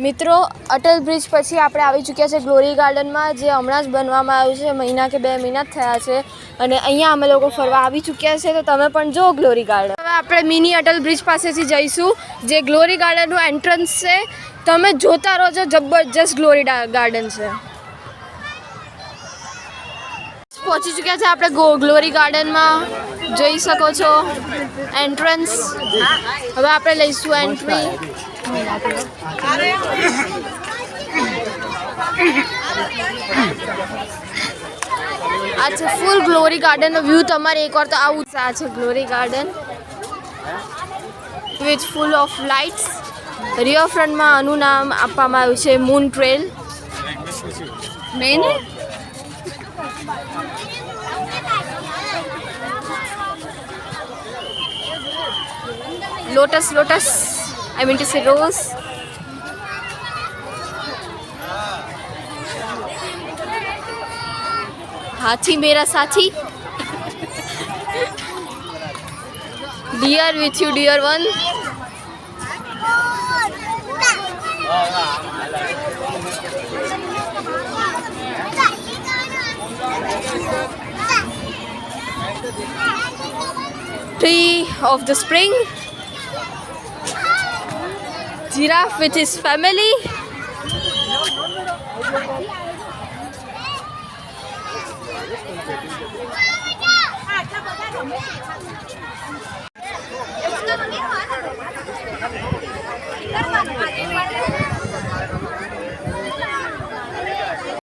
મિત્રો અટલ બ્રિજ પછી આપણે આવી ચૂક્યા છે ગ્લોરી ગાર્ડનમાં, જે હમણાં જ બનવામાં આવ્યું છે, મહિના કે 2 મહિના જ થયા છે અને અહીંયા અમે લોકો ફરવા આવી ચૂક્યા છે. તો તમે પણ જો ગ્લોરી ગાર્ડન. હવે આપણે મિની અટલ બ્રિજ પાસેથી જઈશું, જે ગ્લોરી ગાર્ડનનું એન્ટ્રન્સ છે. તમે જોતા રહો છો, જબરજસ્ત ગ્લોરી ગાર્ડન છે. પહોંચી ચૂક્યા છે આપણે ગ્લોરી ગાર્ડનમાં, જોઈ શકો છો એન્ટ્રન્સ. હવે આપણે લઈશું એન્ટ્રી. આ છે ફૂલ ગ્લોરી ગાર્ડનનો વ્યૂ. તમારે એકવાર તો આવું. આ છે glory garden with full of lights. રિવરફ્રન્ટમાં આનું નામ આપવામાં આવ્યું છે moon trail. Man lotus I mean to say rose. हाथी मेरा साथी. Dear with you dear one. Tree of the spring. Giraffe with his family.